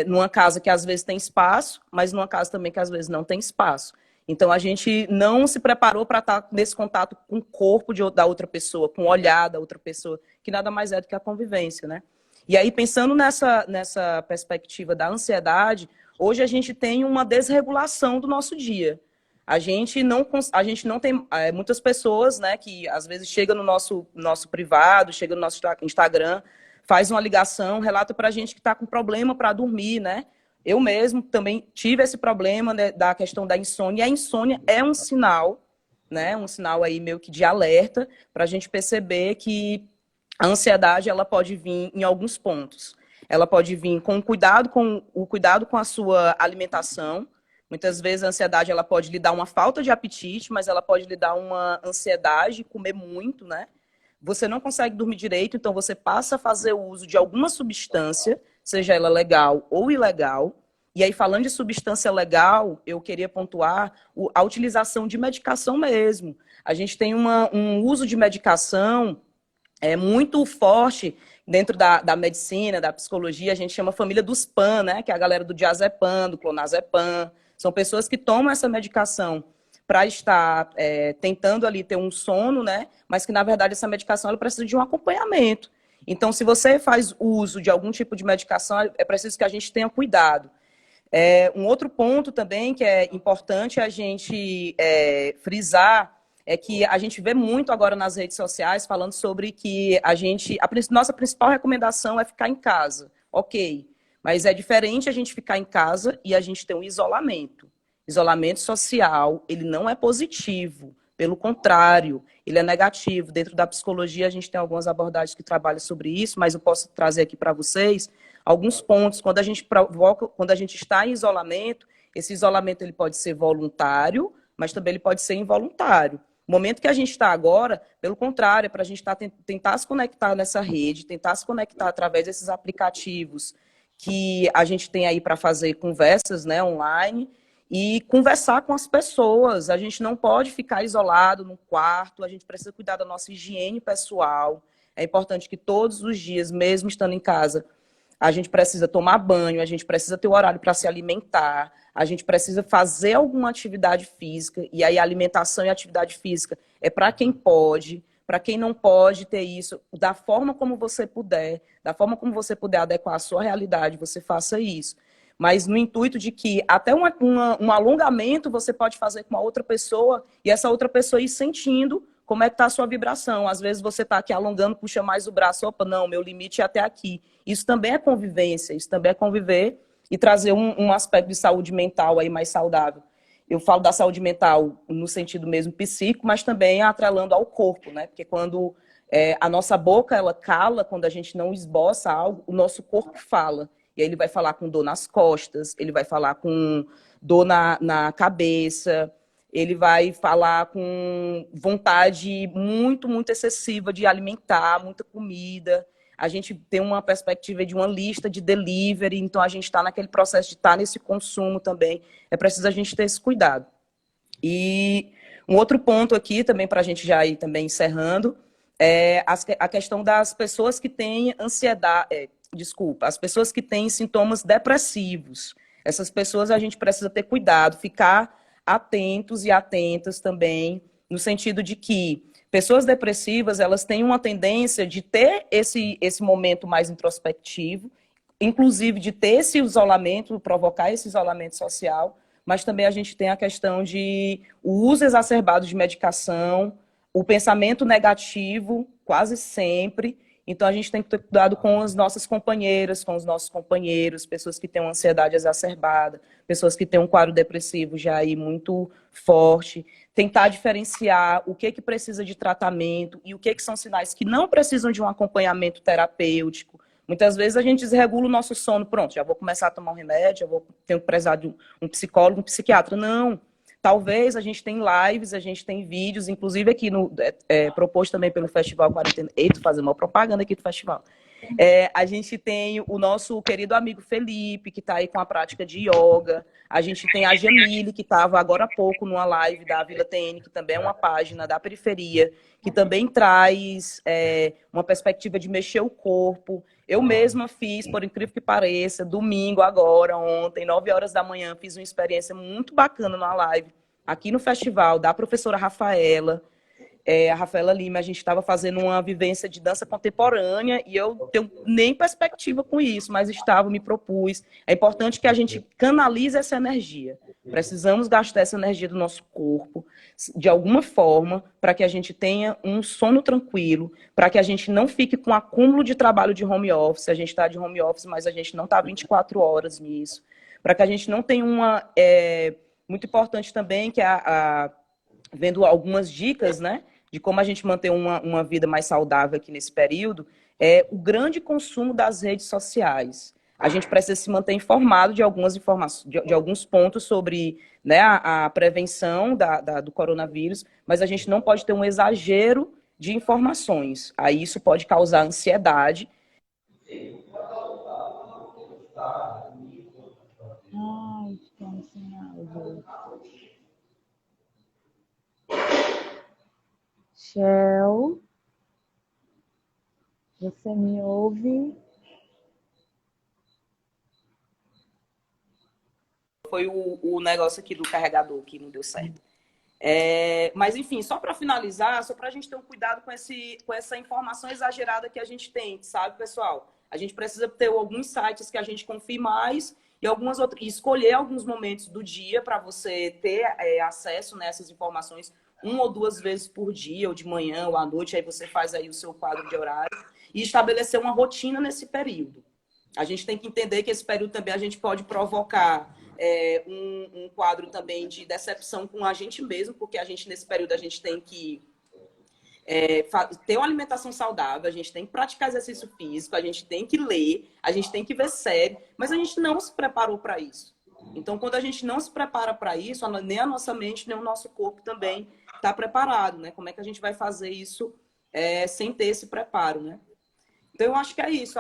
Numa casa que às vezes tem espaço, mas numa casa também que às vezes não tem espaço. Então, a gente não se preparou para estar nesse contato com o corpo da outra pessoa, com o olhar da outra pessoa, que nada mais é do que a convivência, né? E aí, pensando nessa perspectiva da ansiedade, hoje a gente tem uma desregulação do nosso dia. A gente não tem muitas pessoas, né, que às vezes chegam no nosso privado, chega no nosso Instagram, faz uma ligação, relata para a gente que está com problema para dormir, né? Eu mesmo também tive esse problema, né, da questão da insônia. E a insônia é um sinal, né, um sinal aí meio que de alerta para a gente perceber que a ansiedade ela pode vir em alguns pontos. Ela pode vir com o cuidado com a sua alimentação. Muitas vezes a ansiedade ela pode lhe dar uma falta de apetite, mas ela pode lhe dar uma ansiedade de comer muito, né? Você não consegue dormir direito, então você passa a fazer o uso de alguma substância, seja ela legal ou ilegal. E aí, falando de substância legal, eu queria pontuar a utilização de medicação mesmo. A gente tem um uso de medicação muito forte dentro da medicina, da psicologia. A gente chama a família dos PAN, né? Que é a galera do diazepam, do clonazepam. São pessoas que tomam essa medicação para estar tentando ali ter um sono, né? Mas que, na verdade, essa medicação ela precisa de um acompanhamento. Então, se você faz uso de algum tipo de medicação, é preciso que a gente tenha cuidado. Um outro ponto também que é importante a gente frisar é que a gente vê muito agora nas redes sociais falando sobre que nossa principal recomendação é ficar em casa. Ok, mas é diferente a gente ficar em casa e a gente ter um isolamento. Isolamento social, ele não é positivo. Pelo contrário, ele é negativo. Dentro da psicologia, a gente tem algumas abordagens que trabalham sobre isso, mas eu posso trazer aqui para vocês alguns pontos. Quando a gente está em isolamento, esse isolamento ele pode ser voluntário, mas também ele pode ser involuntário. O momento que a gente está agora, pelo contrário, é para a gente tentar se conectar nessa rede, tentar se conectar através desses aplicativos que a gente tem aí para fazer conversas, né, online, e conversar com as pessoas. A gente não pode ficar isolado num quarto, a gente precisa cuidar da nossa higiene pessoal. É importante que todos os dias, mesmo estando em casa, a gente precisa tomar banho, a gente precisa ter o horário para se alimentar, a gente precisa fazer alguma atividade física, e aí a alimentação e a atividade física é para quem pode, para quem não pode ter isso, da forma como você puder, da forma como você puder adequar a sua realidade, você faça isso. Mas no intuito de que até um alongamento você pode fazer com uma outra pessoa e essa outra pessoa ir sentindo como é que está a sua vibração. Às vezes você está aqui alongando, puxa mais o braço, opa, não, meu limite é até aqui. Isso também é convivência, isso também é conviver e trazer um aspecto de saúde mental aí mais saudável. Eu falo da saúde mental no sentido mesmo psíquico, mas também atrelando ao corpo, né? Porque quando a nossa boca, ela cala, quando a gente não esboça algo, o nosso corpo fala. E aí ele vai falar com dor nas costas, ele vai falar com dor na cabeça, ele vai falar com vontade muito, muito excessiva de alimentar, muita comida. A gente tem uma perspectiva de uma lista de delivery, então a gente está naquele processo de estar nesse consumo também. É preciso a gente ter esse cuidado. E um outro ponto aqui, também para a gente já ir também encerrando, é a questão das pessoas que têm ansiedade, as pessoas que têm sintomas depressivos. Essas pessoas a gente precisa ter cuidado, ficar atentos e atentas também, no sentido de que pessoas depressivas, elas têm uma tendência de ter esse momento mais introspectivo, inclusive de ter esse isolamento, provocar esse isolamento social, mas também a gente tem a questão de o uso exacerbado de medicação, o pensamento negativo, quase sempre. Então, a gente tem que ter cuidado com as nossas companheiras, com os nossos companheiros, pessoas que têm uma ansiedade exacerbada, pessoas que têm um quadro depressivo já aí muito forte. Tentar diferenciar o que precisa de tratamento e o que são sinais que não precisam de um acompanhamento terapêutico. Muitas vezes a gente desregula o nosso sono. Pronto, já vou começar a tomar um remédio, tenho que precisar de um psicólogo, um psiquiatra. Não. Talvez a gente tem lives, a gente tem vídeos, inclusive aqui proposto também pelo Festival Quarentena. Eita, fazer uma propaganda aqui do festival. A gente tem o nosso querido amigo Felipe, que está aí com a prática de yoga. A gente tem a Jamile, que estava agora há pouco numa live da Vila TN, que também é uma página da periferia, que também traz uma perspectiva de mexer o corpo. Eu mesma fiz, por incrível que pareça, domingo agora, ontem, 9 horas da manhã, fiz uma experiência muito bacana numa live aqui no festival da professora Rafaela. A Rafaela Lima, a gente estava fazendo uma vivência de dança contemporânea e eu tenho nem perspectiva com isso, mas me propus. É importante que a gente canalize essa energia. Precisamos gastar essa energia do nosso corpo de alguma forma para que a gente tenha um sono tranquilo, para que a gente não fique com acúmulo de trabalho de home office. A gente está de home office, mas a gente não está 24 horas nisso. Para que a gente não tenha uma... muito importante também, que vendo algumas dicas, né? De como a gente manter uma vida mais saudável aqui nesse período, o grande consumo das redes sociais. A gente precisa se manter informado de algumas informações, de alguns pontos sobre, né, a prevenção do coronavírus, mas a gente não pode ter um exagero de informações. Aí isso pode causar ansiedade. Ai, estamos sem áudio. Shell, você me ouve? Foi o negócio aqui do carregador que não deu certo. Mas, enfim, só para finalizar, só para a gente ter um cuidado com essa informação exagerada que a gente tem, sabe, pessoal? A gente precisa ter alguns sites que a gente confie mais e escolher alguns momentos do dia para você ter acesso nessas informações 1 ou 2 vezes por dia, ou de manhã, ou à noite, aí você faz aí o seu quadro de horário e estabelecer uma rotina nesse período. A gente tem que entender que esse período também a gente pode provocar um quadro também de decepção com a gente mesmo, porque a gente, nesse período, a gente tem que ter uma alimentação saudável, a gente tem que praticar exercício físico, a gente tem que ler, a gente tem que ver série, mas a gente não se preparou para isso. Então, quando a gente não se prepara para isso, nem a nossa mente, nem o nosso corpo também está preparado, né? Como é que a gente vai fazer isso sem ter esse preparo, né? Então, eu acho que é isso.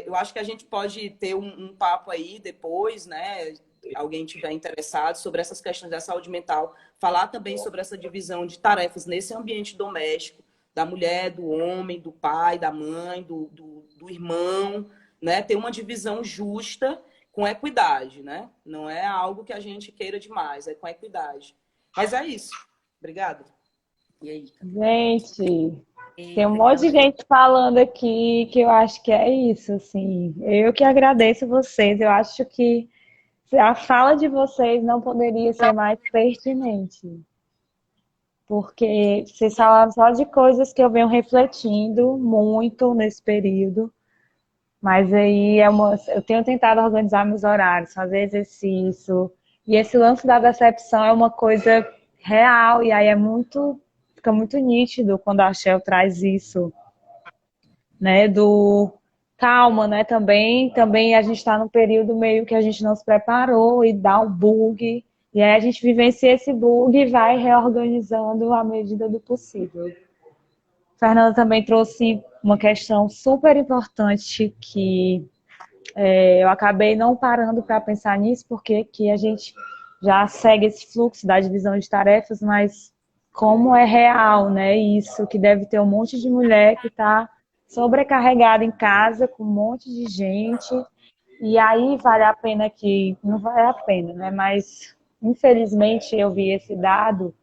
Eu acho que a gente pode ter um papo aí depois, né? Alguém tiver interessado sobre essas questões da saúde mental, falar também sobre essa divisão de tarefas nesse ambiente doméstico, da mulher, do homem, do pai, da mãe, do irmão, né, ter uma divisão justa com equidade, né? Não é algo que a gente queira demais, é com equidade. Mas é isso. Obrigada. E aí? Gente, tem um Eita, monte de galera. gente falando aqui que eu acho que é isso, assim. Eu que agradeço vocês. Eu acho que a fala de vocês não poderia ser mais pertinente, porque vocês falaram só de coisas que eu venho refletindo muito nesse período. Mas aí eu tenho tentado organizar meus horários, fazer exercício. E esse lance da decepção é uma coisa real, e aí fica muito nítido quando a Shell traz isso, né? Do calma, né? Também a gente está num período meio que a gente não se preparou e dá um bug. E aí a gente vivencia esse bug e vai reorganizando à medida do possível. Fernanda também trouxe uma questão super importante que eu acabei não parando para pensar nisso, porque aqui a gente já segue esse fluxo da divisão de tarefas, mas como é real, né? Isso que deve ter um monte de mulher que está sobrecarregada em casa com um monte de gente, e aí vale a pena que, não vale a pena, né? Mas infelizmente eu vi esse dado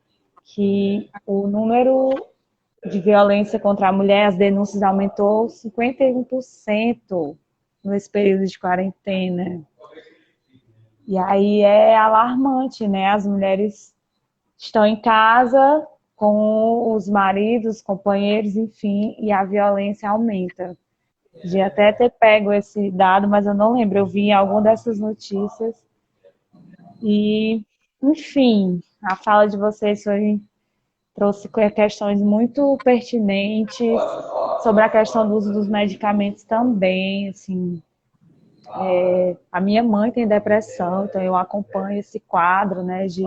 que o número de violência contra a mulher, as denúncias aumentou 51% nesse período de quarentena. E aí é alarmante, né? As mulheres estão em casa com os maridos, companheiros, enfim, e a violência aumenta. De até ter pego esse dado, mas eu não lembro, eu vi em alguma dessas notícias. E, enfim, a fala de vocês trouxe questões muito pertinentes sobre a questão do uso dos medicamentos também, assim. A minha mãe tem depressão, então eu acompanho esse quadro, né, de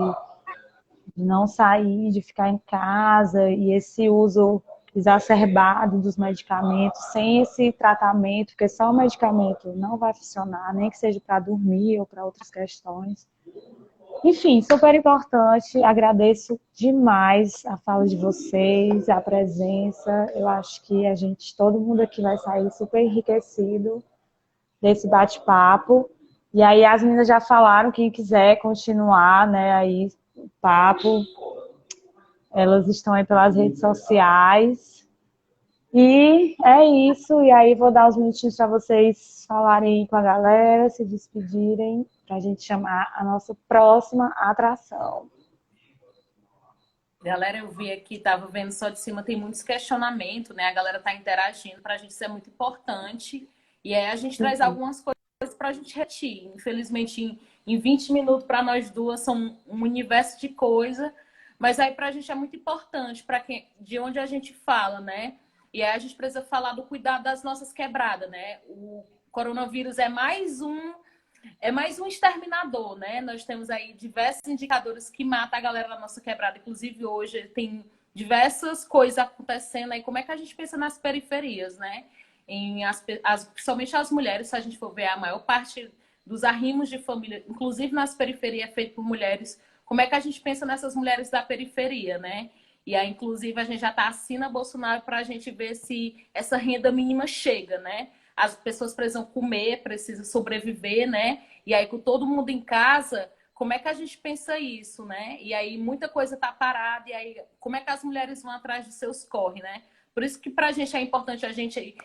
não sair, de ficar em casa, e esse uso exacerbado dos medicamentos, sem esse tratamento, porque só o medicamento não vai funcionar, nem que seja para dormir ou para outras questões. Enfim, super importante. Agradeço demais a fala de vocês, a presença. Eu acho que todo mundo aqui vai sair super enriquecido desse bate-papo. E aí as meninas já falaram, quem quiser continuar, né, aí o papo, elas estão aí pelas redes sociais. E é isso. E aí vou dar uns minutinhos para vocês falarem com a galera, se despedirem, para a gente chamar a nossa próxima atração. Galera, eu vi aqui, tava vendo só de cima, tem muitos questionamentos, né? A galera tá interagindo, pra gente isso é muito importante. E aí a gente traz algumas coisas pra gente repetir. Infelizmente, em 20 minutos para nós duas são um universo de coisa, mas aí pra gente é muito importante para quem, de onde a gente fala, né? E aí a gente precisa falar do cuidado das nossas quebradas, né? O coronavírus é mais um exterminador, né? Nós temos aí diversos indicadores que matam a galera da nossa quebrada. Inclusive, hoje tem diversas coisas acontecendo aí. Como é que a gente pensa nas periferias, né? Principalmente as mulheres, se a gente for ver a maior parte dos arrimos de família, inclusive nas periferias, é feito por mulheres. Como é que a gente pensa nessas mulheres da periferia, né? E aí, inclusive, a gente já está assina Bolsonaro para a gente ver se essa renda mínima chega, né? As pessoas precisam comer, precisam sobreviver, né? E aí, com todo mundo em casa, como é que a gente pensa isso, né? E aí, muita coisa está parada, e aí, como é que as mulheres vão atrás dos seus corre, né? Por isso que para a gente é importante a gente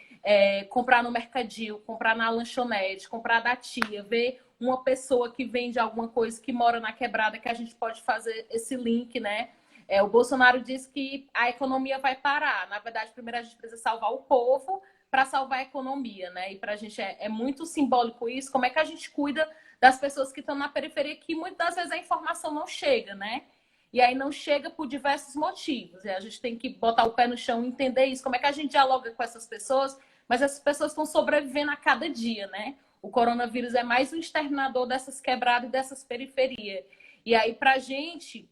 comprar no mercadinho, comprar na lanchonete, comprar da tia, ver uma pessoa que vende alguma coisa que mora na quebrada, que a gente pode fazer esse link, né? O Bolsonaro disse que a economia vai parar. Na verdade, primeiro a gente precisa salvar o povo para salvar a economia, né? E para a gente é muito simbólico isso. Como é que a gente cuida das pessoas que estão na periferia, que muitas vezes a informação não chega, né? E aí não chega por diversos motivos. E a gente tem que botar o pé no chão e entender isso. Como é que a gente dialoga com essas pessoas? Mas essas pessoas estão sobrevivendo a cada dia, né? O coronavírus é mais um exterminador dessas quebradas e dessas periferias. E aí, para a gente,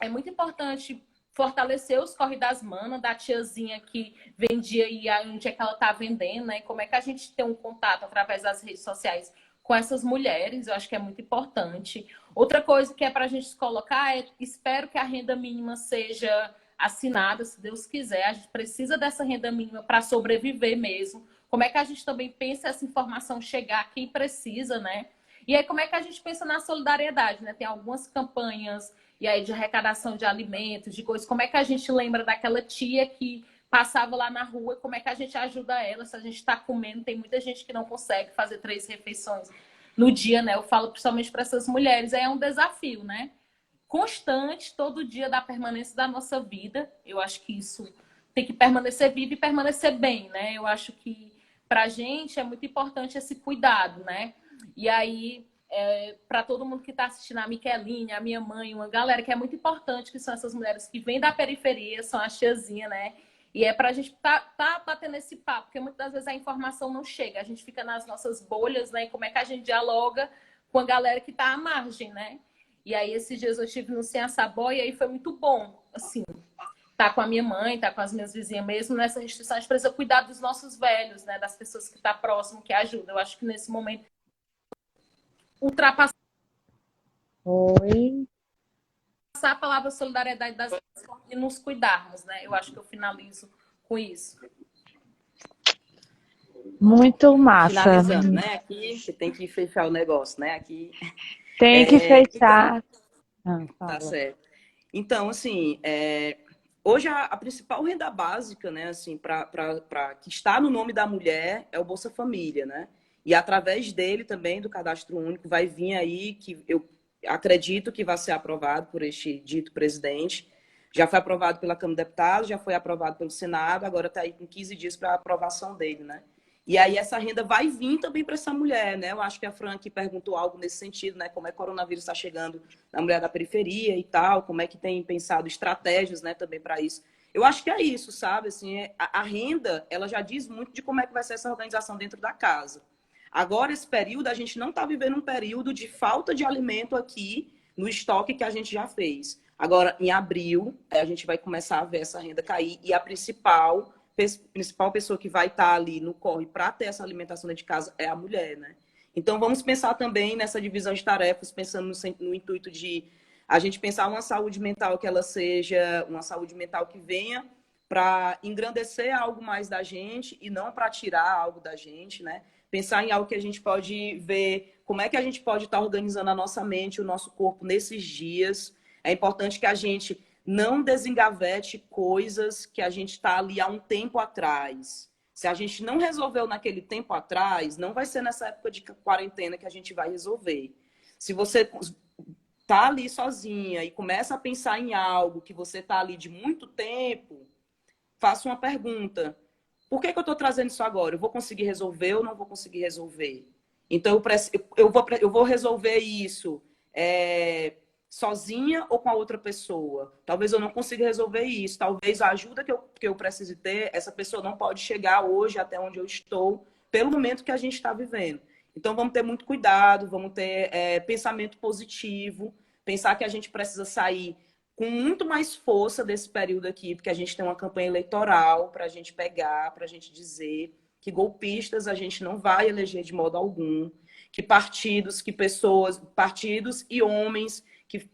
é muito importante fortalecer os corre das manas, da tiazinha que vendia e onde é que ela está vendendo, né? Como é que a gente tem um contato através das redes sociais com essas mulheres, eu acho que é muito importante. Outra coisa que é para a gente colocar espero que a renda mínima seja assinada, se Deus quiser. A gente precisa dessa renda mínima para sobreviver mesmo, Como é que a gente também pensa essa informação chegar a quem precisa, né? E aí, como é que a gente pensa na solidariedade, né? Tem algumas campanhas e aí de arrecadação de alimentos, de coisas. Como é que a gente lembra daquela tia que passava lá na rua? Como é que a gente ajuda ela se a gente está comendo? Tem muita gente que não consegue fazer 3 refeições no dia, né? Eu falo principalmente para essas mulheres. Aí é um desafio, né? Constante, todo dia da permanência da nossa vida. Eu acho que isso tem que permanecer vivo e permanecer bem, né? Eu acho que para a gente é muito importante esse cuidado, né? E aí, para todo mundo que está assistindo, a Miqueline, a minha mãe, uma galera que é muito importante, que são essas mulheres que vêm da periferia, são a tiazinha, né? E é para a gente tá batendo esse papo, porque muitas das vezes a informação não chega, a gente fica nas nossas bolhas, né? E como é que a gente dialoga com a galera que está à margem, né? E aí, esses dias eu estive no Sem a Sabó e aí foi muito bom, assim, tá com a minha mãe, tá com as minhas vizinhas mesmo nessa restrição. A gente precisa cuidar dos nossos velhos, né? Das pessoas que estão próximo, que ajudam. Eu acho que nesse momento ultrapassar Oi. a palavra solidariedade das pessoas e nos cuidarmos, né? Eu acho que eu finalizo com isso. Muito massa. Finalizando, né? Aqui você tem que fechar o negócio, né? Aqui. Tem que Então, fechar. tá certo. Então, assim, hoje a principal renda básica, né, assim, que está no nome da mulher é o Bolsa Família, né? E através dele também, do Cadastro Único, vai vir aí, que eu acredito que vai ser aprovado por este dito presidente. Já foi aprovado pela Câmara de Deputados, já foi aprovado pelo Senado, agora está aí com 15 dias para a aprovação dele, né? E aí essa renda vai vir também para essa mulher, né? Eu acho que a Fran aqui perguntou algo nesse sentido, né? Como é que o coronavírus está chegando na mulher da periferia e tal, como é que tem pensado estratégias, né, também para isso. Eu acho que é isso, sabe? Assim, a renda, ela já diz muito de como é que vai ser essa organização dentro da casa. Agora, esse período, a gente não está vivendo um período de falta de alimento aqui no estoque que a gente já fez. Agora, em abril, a gente vai começar a ver essa renda cair e a principal pessoa que vai estar ali no corre para ter essa alimentação dentro de casa é a mulher, né? Então, vamos pensar também nessa divisão de tarefas, pensando no intuito de a gente pensar uma saúde mental que ela seja uma saúde mental que venha para engrandecer algo mais da gente e não para tirar algo da gente, né? Pensar em algo que a gente pode ver, como é que a gente pode estar organizando a nossa mente, o nosso corpo nesses dias. É importante que a gente não desengavete coisas que a gente está ali há um tempo atrás. Se a gente não resolveu naquele tempo atrás, não vai ser nessa época de quarentena que a gente vai resolver. Se você está ali sozinha e começa a pensar em algo que você está ali de muito tempo, faça uma pergunta. Por que eu estou trazendo isso agora? Eu vou conseguir resolver ou não vou conseguir resolver? Então, eu vou resolver isso sozinha ou com a outra pessoa. Talvez eu não consiga resolver isso. Talvez a ajuda que eu precise ter, essa pessoa não pode chegar hoje até onde eu estou, pelo momento que a gente está vivendo. Então, vamos ter muito cuidado, vamos ter pensamento positivo, pensar que a gente precisa sair com muito mais força desse período aqui, porque a gente tem uma campanha eleitoral para a gente pegar, para a gente dizer que golpistas a gente não vai eleger de modo algum, que partidos e homens que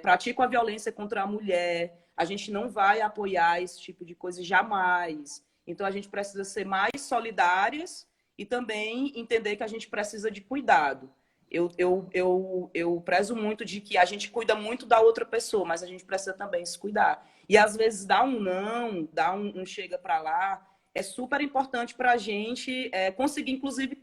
praticam a violência contra a mulher, a gente não vai apoiar esse tipo de coisa jamais. Então, a gente precisa ser mais solidárias e também entender que a gente precisa de cuidado. Eu prezo muito de que a gente cuida muito da outra pessoa, mas a gente precisa também se cuidar. E, às vezes, dar um não, dar um chega para lá, é super importante para a gente conseguir, inclusive,